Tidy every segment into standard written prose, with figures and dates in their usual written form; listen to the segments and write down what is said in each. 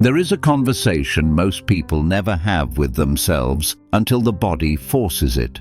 There is a conversation most people never have with themselves until the body forces it.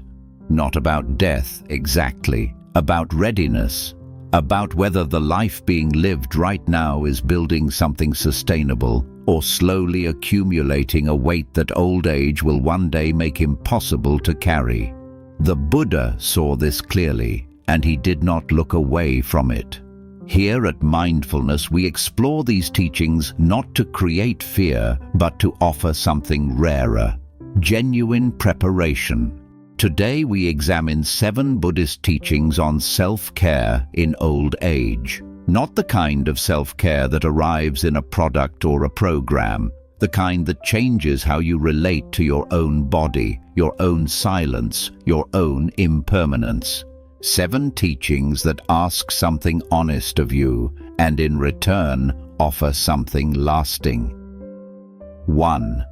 Not about death exactly, about readiness, about whether the life being lived right now is building something sustainable or slowly accumulating a weight that old age will one day make impossible to carry. The Buddha saw this clearly, and he did not look away from it. Here at Mindfulness, we explore these teachings not to create fear, but to offer something rarer, genuine preparation. Today we examine 7 Buddhist teachings on self-care in old age. Not the kind of self-care that arrives in a product or a program, the kind that changes how you relate to your own body, your own silence, your own impermanence. 7 teachings that ask something honest of you and in return offer something lasting. 1.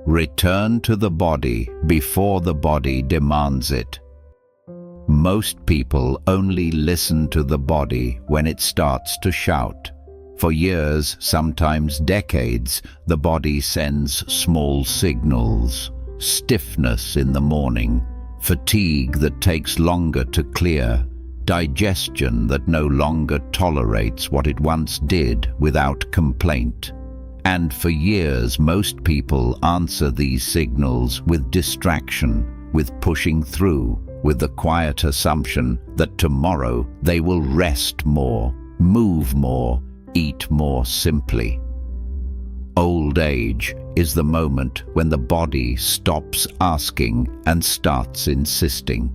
Return to the body before the body demands it. Most people only listen to the body when it starts to shout. For years, sometimes decades, the body sends small signals. Stiffness in the morning, fatigue that takes longer to clear, digestion that no longer tolerates what it once did without complaint. And for years, most people answer these signals with distraction, with pushing through, with the quiet assumption that tomorrow they will rest more, move more, eat more simply. Old age is the moment when the body stops asking and starts insisting.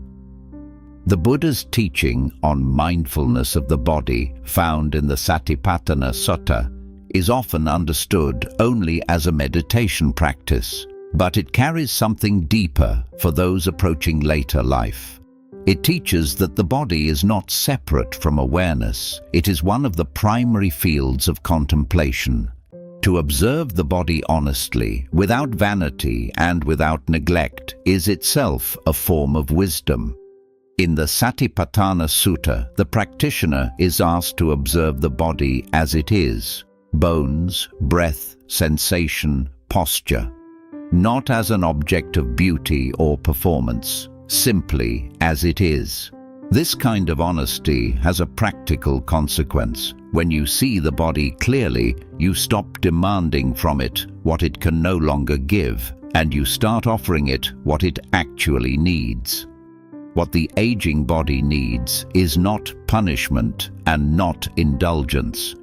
The Buddha's teaching on mindfulness of the body, found in the Satipatthana Sutta, is often understood only as a meditation practice, but it carries something deeper for those approaching later life. It teaches that the body is not separate from awareness. It is one of the primary fields of contemplation. To observe the body honestly, without vanity and without neglect, is itself a form of wisdom. In the Satipatthana Sutta, the practitioner is asked to observe the body as it is: bones, breath, sensation, posture. Not as an object of beauty or performance, simply as it is. This kind of honesty has a practical consequence. When you see the body clearly, you stop demanding from it what it can no longer give, and you start offering it what it actually needs. What the aging body needs is not punishment and not indulgence.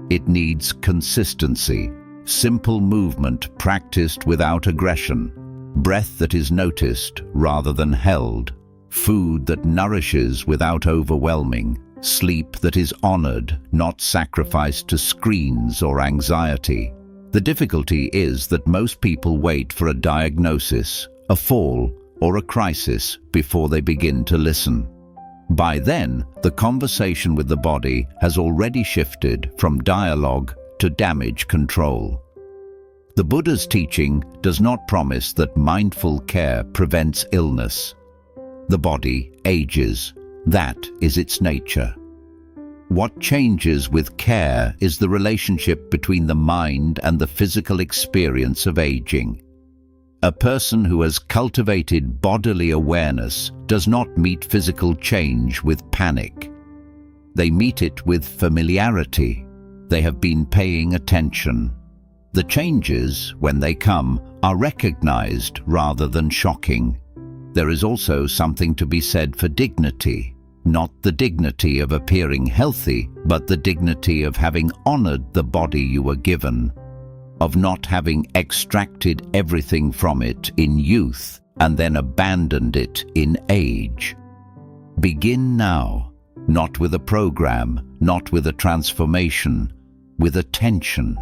It needs consistency, simple movement practiced without aggression, breath that is noticed rather than held, food that nourishes without overwhelming, sleep that is honored, not sacrificed to screens or anxiety. The difficulty is that most people wait for a diagnosis, a fall, or a crisis before they begin to listen. By then, the conversation with the body has already shifted from dialogue to damage control. The Buddha's teaching does not promise that mindful care prevents illness. The body ages. That is its nature. What changes with care is the relationship between the mind and the physical experience of aging. A person who has cultivated bodily awareness does not meet physical change with panic. They meet it with familiarity. They have been paying attention. The changes, when they come, are recognized rather than shocking. There is also something to be said for dignity, not the dignity of appearing healthy, but the dignity of having honored the body you were given, of not having extracted everything from it in youth and then abandoned it in age. Begin now, not with a program, not with a transformation, with attention,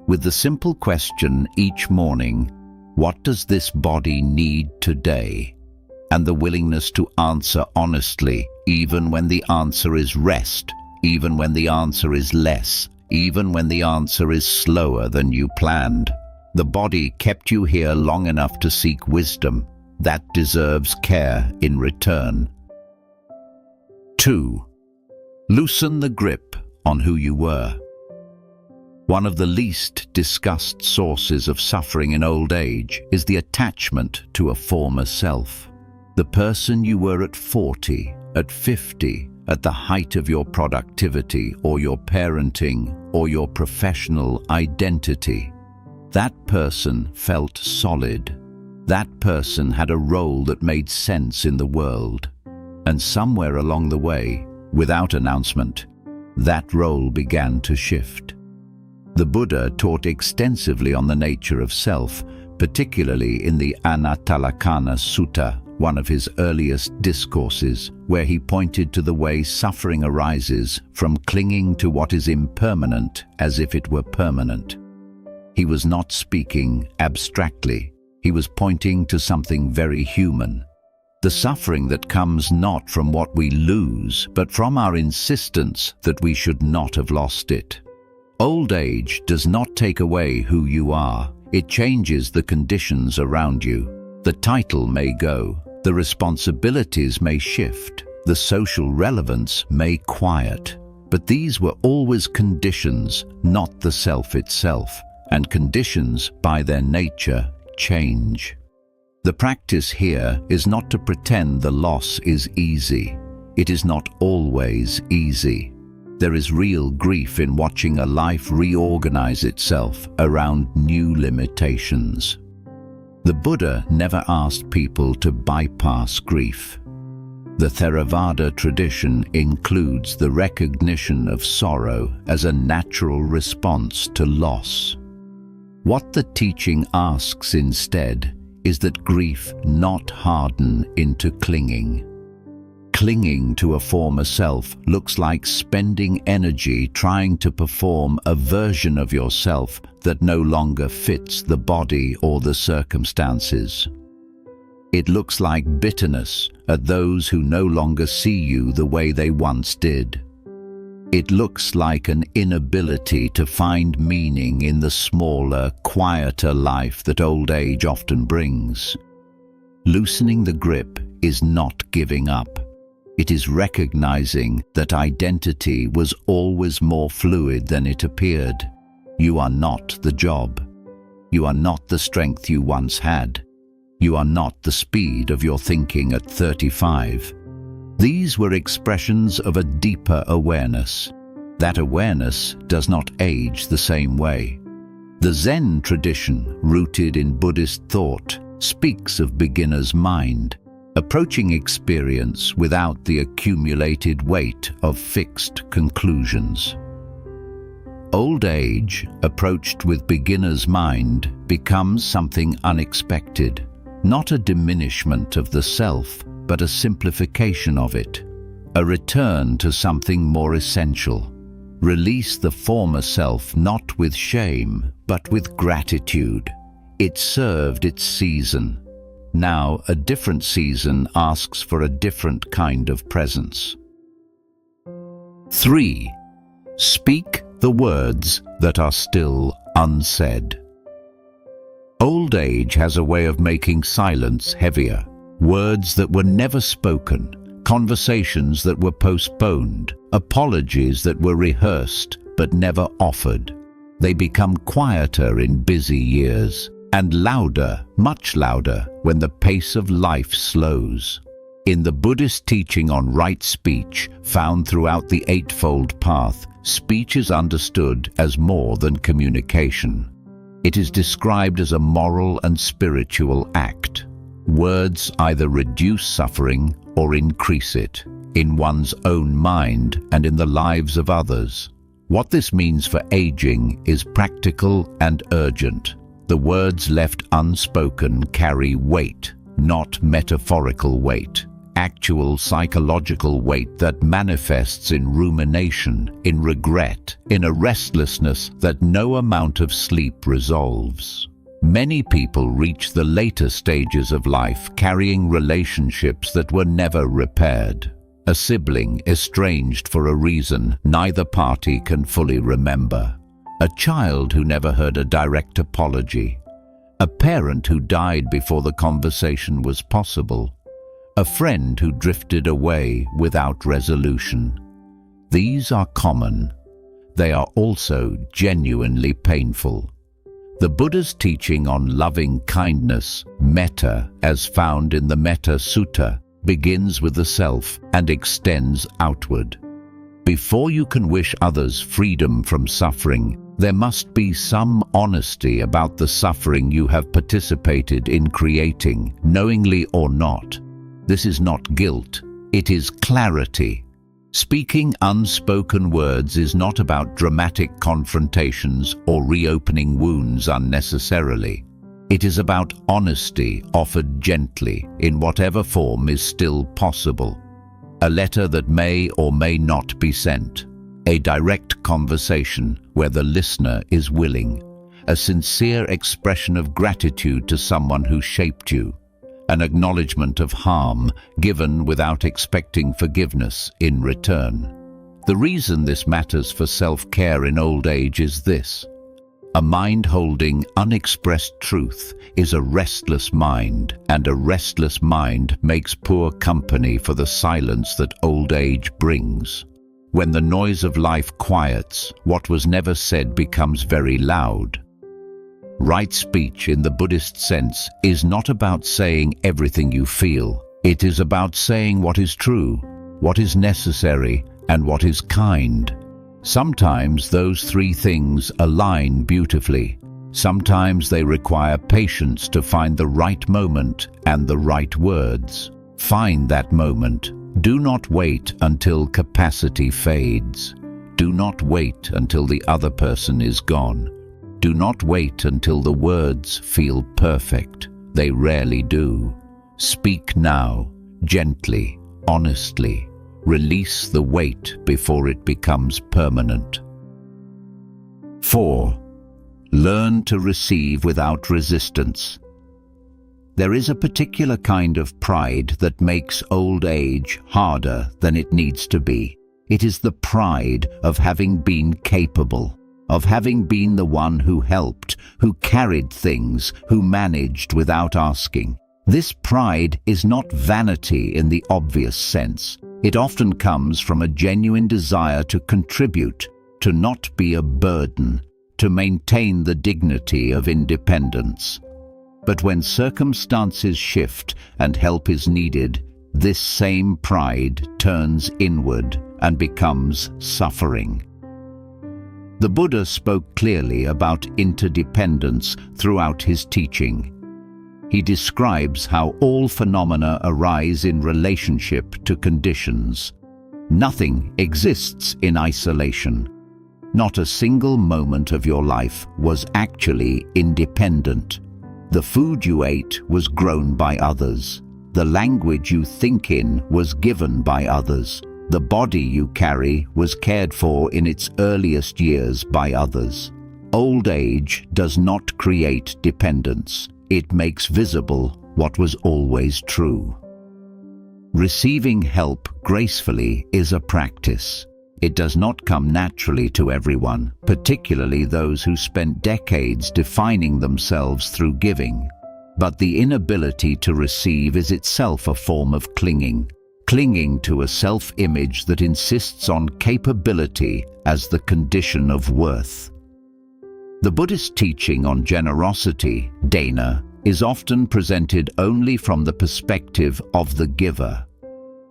with the simple question each morning: what does this body need today? And the willingness to answer honestly, even when the answer is rest, even when the answer is less, even when the answer is slower than you planned. The body kept you here long enough to seek wisdom. That deserves care in return. 2. Loosen the grip on who you were. One of the least discussed sources of suffering in old age is the attachment to a former self. The person you were at 40, at 50, at the height of your productivity or your parenting or your professional identity. That person felt solid. That person had a role that made sense in the world. And somewhere along the way, without announcement, that role began to shift. The Buddha taught extensively on the nature of self, particularly in the Anattalakkhana Sutta, one of his earliest discourses, where he pointed to the way suffering arises from clinging to what is impermanent as if it were permanent. He was not speaking abstractly. He was pointing to something very human. The suffering that comes not from what we lose, but from our insistence that we should not have lost it. Old age does not take away who you are. It changes the conditions around you. The title may go, the responsibilities may shift, the social relevance may quiet. But these were always conditions, not the self itself, and conditions, by their nature, change. The practice here is not to pretend the loss is easy. It is not always easy. There is real grief in watching a life reorganize itself around new limitations. The Buddha never asked people to bypass grief. The Theravada tradition includes the recognition of sorrow as a natural response to loss. What the teaching asks instead is that grief not harden into clinging. Clinging to a former self looks like spending energy trying to perform a version of yourself that no longer fits the body or the circumstances. It looks like bitterness at those who no longer see you the way they once did. It looks like an inability to find meaning in the smaller, quieter life that old age often brings. Loosening the grip is not giving up. It is recognizing that identity was always more fluid than it appeared. You are not the job. You are not the strength you once had. You are not the speed of your thinking at 35. These were expressions of a deeper awareness. That awareness does not age the same way. The Zen tradition, rooted in Buddhist thought, speaks of beginner's mind, approaching experience without the accumulated weight of fixed conclusions. Old age, approached with beginner's mind, becomes something unexpected, not a diminishment of the self, but a simplification of it, a return to something more essential. Release the former self not with shame, but with gratitude. It served its season. Now a different season asks for a different kind of presence. 3. Speak the words that are still unsaid. Old age has a way of making silence heavier. Words that were never spoken, conversations that were postponed, apologies that were rehearsed but never offered. They become quieter in busy years, and louder, much louder, when the pace of life slows. In the Buddhist teaching on right speech, found throughout the Eightfold Path, speech is understood as more than communication. It is described as a moral and spiritual act. Words either reduce suffering or increase it, in one's own mind and in the lives of others. What this means for aging is practical and urgent. The words left unspoken carry weight, not metaphorical weight. Actual psychological weight that manifests in rumination, in regret, in a restlessness that no amount of sleep resolves. Many people reach the later stages of life carrying relationships that were never repaired. A sibling estranged for a reason neither party can fully remember. A child who never heard a direct apology. A parent who died before the conversation was possible. A friend who drifted away without resolution. These are common. they are also genuinely painful. The Buddha's teaching on loving kindness, metta, as found in the Metta Sutta, begins with the self and extends outward. Before you can wish others freedom from suffering, there must be some honesty about the suffering you have participated in creating, knowingly or not. This is not guilt, it is clarity. Speaking unspoken words is not about dramatic confrontations or reopening wounds unnecessarily. It is about honesty offered gently, in whatever form is still possible. A letter that may or may not be sent. A direct conversation where the listener is willing. A sincere expression of gratitude to someone who shaped you. An acknowledgement of harm given without expecting forgiveness in return. The reason this matters for self-care in old age is this. A mind holding unexpressed truth is a restless mind, and a restless mind makes poor company for the silence that old age brings. When the noise of life quiets, what was never said becomes very loud. Right speech in the Buddhist sense is not about saying everything you feel. It is about saying what is true, what is necessary, and what is kind. Sometimes those three things align beautifully. Sometimes they require patience to find the right moment and the right words. Find that moment. Do not wait until capacity fades. Do not wait until the other person is gone. Do not wait until the words feel perfect. They rarely do. Speak now, gently, honestly. Release the weight before it becomes permanent. 4. Learn to receive without resistance. There is a particular kind of pride that makes old age harder than it needs to be. It is the pride of having been capable, of having been the one who helped, who carried things, who managed without asking. This pride is not vanity in the obvious sense. It often comes from a genuine desire to contribute, to not be a burden, to maintain the dignity of independence. But when circumstances shift and help is needed, this same pride turns inward and becomes suffering. The Buddha spoke clearly about interdependence throughout his teaching. He describes how all phenomena arise in relationship to conditions. Nothing exists in isolation. Not a single moment of your life was actually independent. The food you ate was grown by others. The language you think in was given by others. The body you carry was cared for in its earliest years by others. Old age does not create dependence. It makes visible what was always true. Receiving help gracefully is a practice. It does not come naturally to everyone, particularly those who spent decades defining themselves through giving. But the inability to receive is itself a form of clinging to a self-image that insists on capability as the condition of worth. The Buddhist teaching on generosity, dana, is often presented only from the perspective of the giver.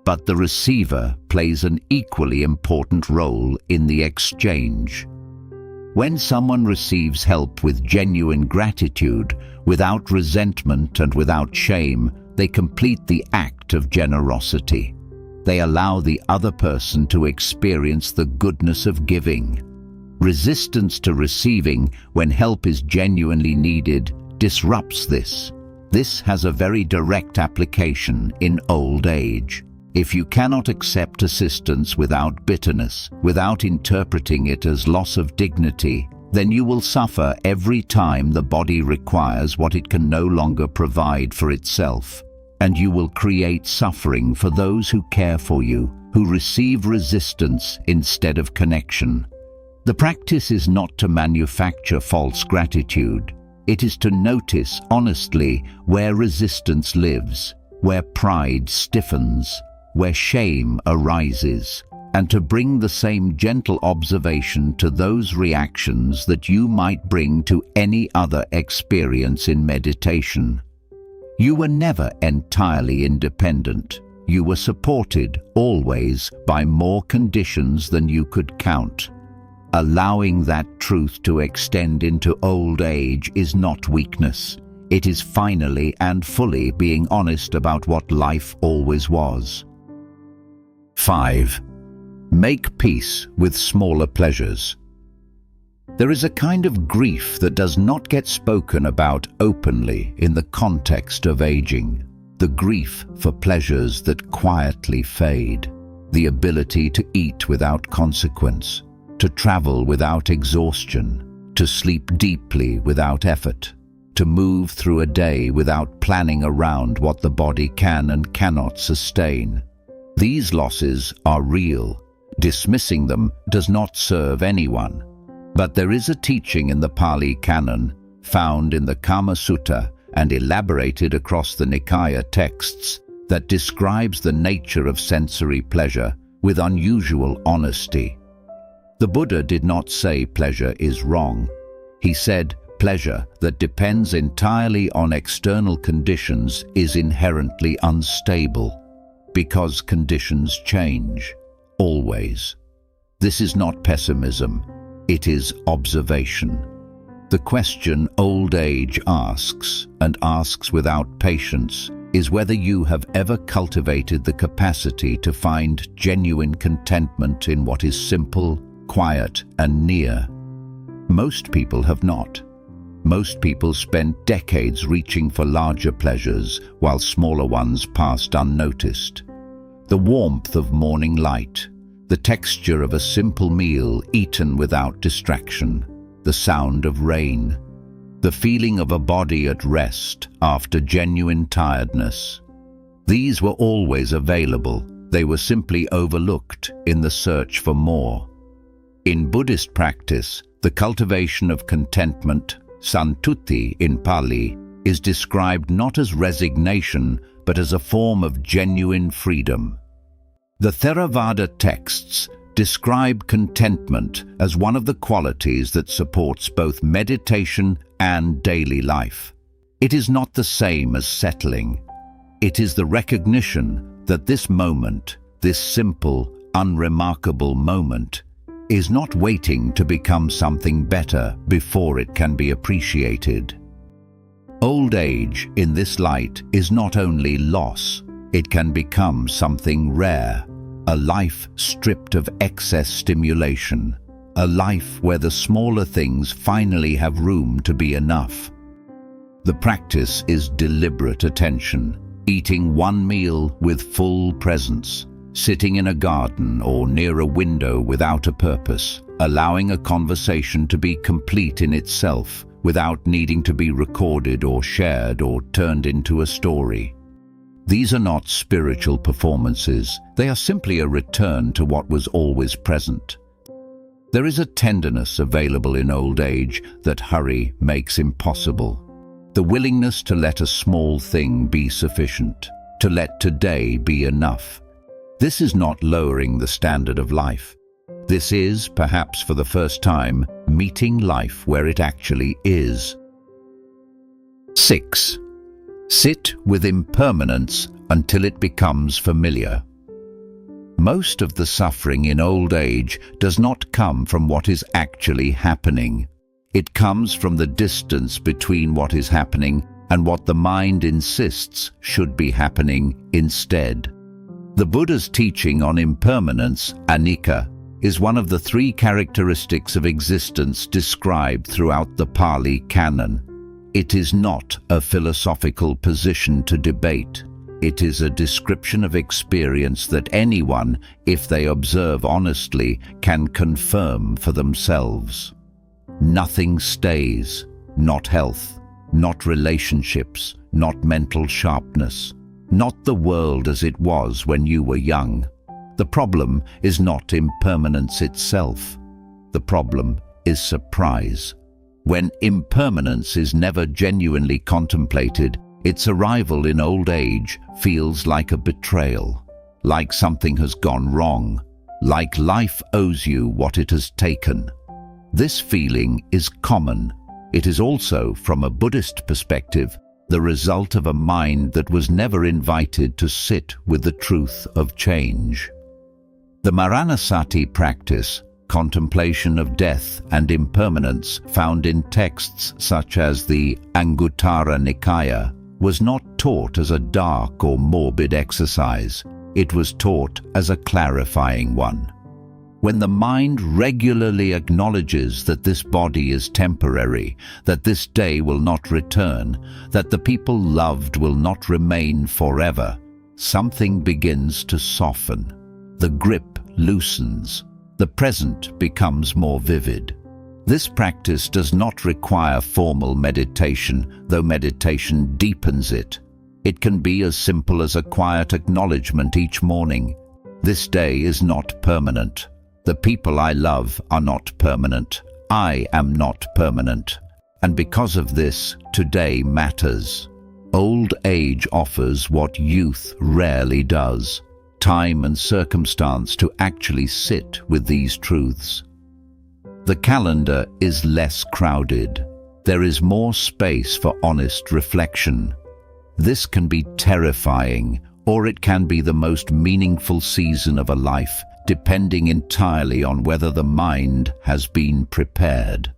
But the receiver plays an equally important role in the exchange. When someone receives help with genuine gratitude, without resentment and without shame, they complete the act of generosity. They allow the other person to experience the goodness of giving. Resistance to receiving when help is genuinely needed disrupts this. This has a very direct application in old age. If you cannot accept assistance without bitterness, without interpreting it as loss of dignity, then you will suffer every time the body requires what it can no longer provide for itself. And you will create suffering for those who care for you, who receive resistance instead of connection. The practice is not to manufacture false gratitude. It is to notice honestly where resistance lives, where pride stiffens, where shame arises, and to bring the same gentle observation to those reactions that you might bring to any other experience in meditation. You were never entirely independent. You were supported, always, by more conditions than you could count. Allowing that truth to extend into old age is not weakness. It is finally and fully being honest about what life always was. 5. Make peace with smaller pleasures. There is a kind of grief that does not get spoken about openly in the context of aging. The grief for pleasures that quietly fade. The ability to eat without consequence, to travel without exhaustion, to sleep deeply without effort, to move through a day without planning around what the body can and cannot sustain. These losses are real. Dismissing them does not serve anyone. But there is a teaching in the Pali Canon, found in the Kama Sutta and elaborated across the Nikaya texts, that describes the nature of sensory pleasure with unusual honesty. The Buddha did not say pleasure is wrong. He said pleasure that depends entirely on external conditions is inherently unstable, because conditions change, always. This is not pessimism, it is observation. The question old age asks, and asks without patience, is whether you have ever cultivated the capacity to find genuine contentment in what is simple, quiet, and near. Most people have not. Most people spent decades reaching for larger pleasures while smaller ones passed unnoticed. The warmth of morning light, the texture of a simple meal eaten without distraction, the sound of rain, the feeling of a body at rest after genuine tiredness. These were always available. They were simply overlooked in the search for more. In Buddhist practice, the cultivation of contentment, santuti in Pali, is described not as resignation but as a form of genuine freedom. The Theravada texts describe contentment as one of the qualities that supports both meditation and daily life. It is not the same as settling. It is the recognition that this moment, this simple, unremarkable moment, is not waiting to become something better before it can be appreciated. Old age, in this light, is not only loss, it can become something rare. A life stripped of excess stimulation. A life where the smaller things finally have room to be enough. The practice is deliberate attention, eating one meal with full presence, sitting in a garden or near a window without a purpose, allowing a conversation to be complete in itself without needing to be recorded or shared or turned into a story. These are not spiritual performances, they are simply a return to what was always present. There is a tenderness available in old age that hurry makes impossible. The willingness to let a small thing be sufficient, to let today be enough. This is not lowering the standard of life. This is, perhaps for the first time, meeting life where it actually is. 6. Sit with impermanence until it becomes familiar. Most of the suffering in old age does not come from what is actually happening. It comes from the distance between what is happening and what the mind insists should be happening instead. The Buddha's teaching on impermanence, anicca, is one of the 3 characteristics of existence described throughout the Pali Canon. It is not a philosophical position to debate. It is a description of experience that anyone, if they observe honestly, can confirm for themselves. Nothing stays, not health, not relationships, not mental sharpness, not the world as it was when you were young. The problem is not impermanence itself. The problem is surprise. When impermanence is never genuinely contemplated, its arrival in old age feels like a betrayal, like something has gone wrong. like life owes you what it has taken. This feeling is common. It is also, from a Buddhist perspective, the result of a mind that was never invited to sit with the truth of change. The Maranasati practice, contemplation of death and impermanence, found in texts such as the Anguttara Nikaya, was not taught as a dark or morbid exercise. It was taught as a clarifying one. When the mind regularly acknowledges that this body is temporary, that this day will not return, that the people loved will not remain forever, something begins to soften. The grip loosens. The present becomes more vivid. This practice does not require formal meditation, though meditation deepens it. It can be as simple as a quiet acknowledgement each morning. This day is not permanent. The people I love are not permanent. I am not permanent. And because of this, today matters. Old age offers what youth rarely does: time and circumstance to actually sit with these truths. The calendar is less crowded. There is more space for honest reflection. This can be terrifying, or it can be the most meaningful season of a life, depending entirely on whether the mind has been prepared.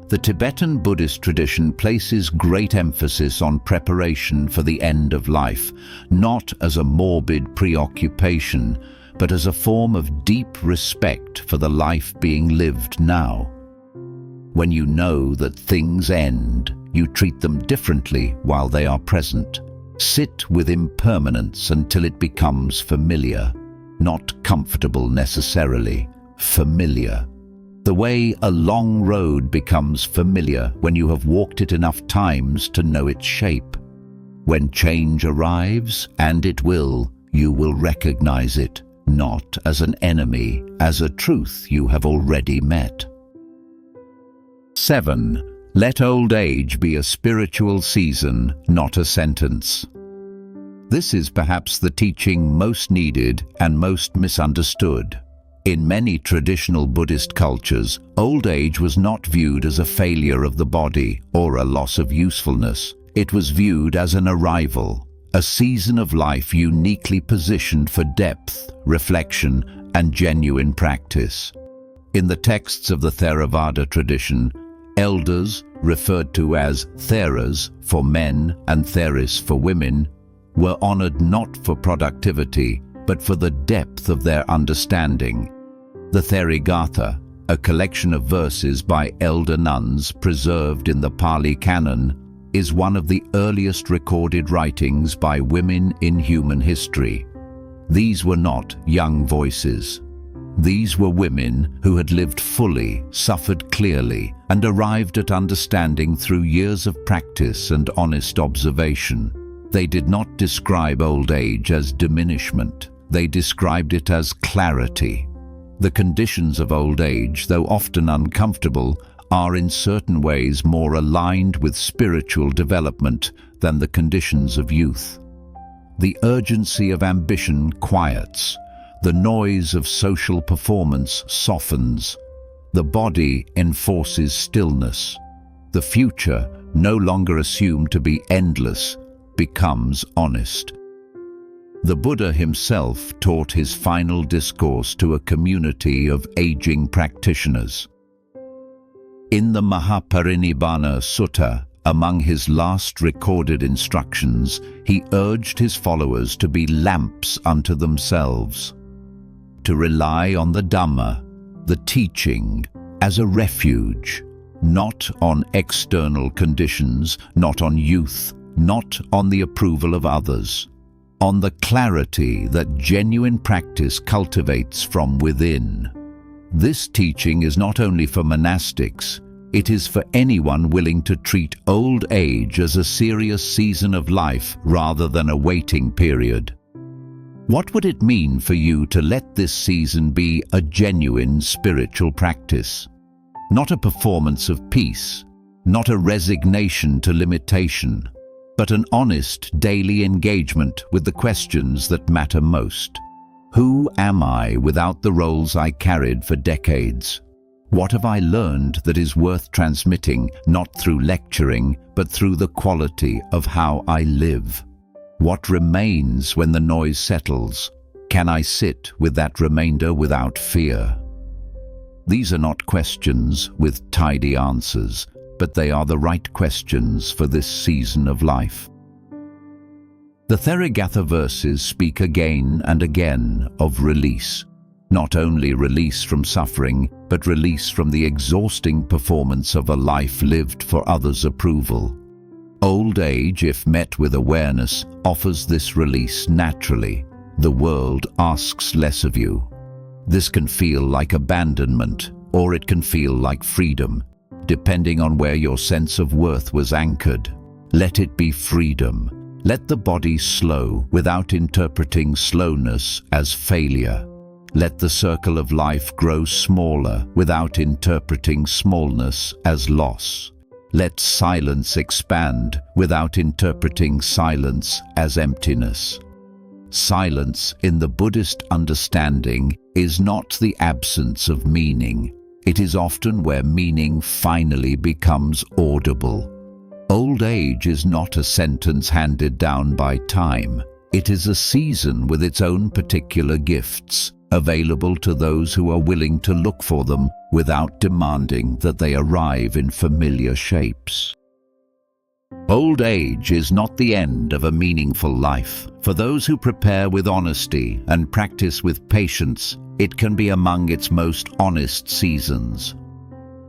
The Tibetan Buddhist tradition places great emphasis on preparation for the end of life, not as a morbid preoccupation, but as a form of deep respect for the life being lived now. When you know that things end, you treat them differently while they are present. Sit with impermanence until it becomes familiar. Not comfortable necessarily, familiar. The way a long road becomes familiar when you have walked it enough times to know its shape. When change arrives, and it will, you will recognize it, not as an enemy, as a truth you have already met. 7. Let old age be a spiritual season, not a sentence. This is perhaps the teaching most needed and most misunderstood. In many traditional Buddhist cultures, old age was not viewed as a failure of the body or a loss of usefulness. It was viewed as an arrival, a season of life uniquely positioned for depth, reflection, and genuine practice. In the texts of the Theravada tradition, elders, referred to as Theras for men and Theris for women, were honored not for productivity, but for the depth of their understanding. The Therigatha, a collection of verses by elder nuns preserved in the Pali Canon, is one of the earliest recorded writings by women in human history. These were not young voices. These were women who had lived fully, suffered clearly, and arrived at understanding through years of practice and honest observation. They did not describe old age as diminishment. They described it as clarity. The conditions of old age, though often uncomfortable, are in certain ways more aligned with spiritual development than the conditions of youth. The urgency of ambition quiets. The noise of social performance softens. The body enforces stillness. The future, no longer assumed to be endless, becomes honest. The Buddha himself taught his final discourse to a community of aging practitioners. In the Mahaparinibbana Sutta, among his last recorded instructions, he urged his followers to be lamps unto themselves, to rely on the Dhamma, the teaching, as a refuge, not on external conditions, not on youth, not on the approval of others, on the clarity that genuine practice cultivates from within. This teaching is not only for monastics, it is for anyone willing to treat old age as a serious season of life rather than a waiting period. What would it mean for you to let this season be a genuine spiritual practice? Not a performance of peace, not a resignation to limitation, but an honest daily engagement with the questions that matter most. Who am I without the roles I carried for decades? What have I learned that is worth transmitting, not through lecturing, but through the quality of how I live? What remains when the noise settles? Can I sit with that remainder without fear? These are not questions with tidy answers, but they are the right questions for this season of life. The Therigatha verses speak again and again of release. Not only release from suffering, but release from the exhausting performance of a life lived for others' approval. Old age, if met with awareness, offers this release naturally. The world asks less of you. This can feel like abandonment, or it can feel like freedom, depending on where your sense of worth was anchored. Let it be freedom. Let the body slow without interpreting slowness as failure. Let the circle of life grow smaller without interpreting smallness as loss. Let silence expand without interpreting silence as emptiness. Silence, in the Buddhist understanding, is not the absence of meaning. It is often where meaning finally becomes audible. Old age is not a sentence handed down by time. It is a season with its own particular gifts, available to those who are willing to look for them without demanding that they arrive in familiar shapes. Old age is not the end of a meaningful life. For those who prepare with honesty and practice with patience, it can be among its most honest seasons.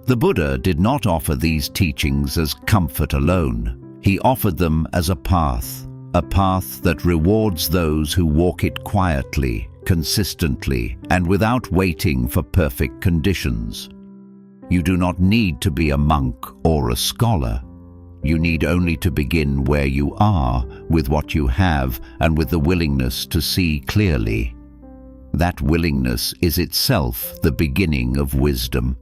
The Buddha did not offer these teachings as comfort alone. He offered them as a path that rewards those who walk it quietly, consistently, and without waiting for perfect conditions. You do not need to be a monk or a scholar. You need only to begin where you are, with what you have, and with the willingness to see clearly. That willingness is itself the beginning of wisdom.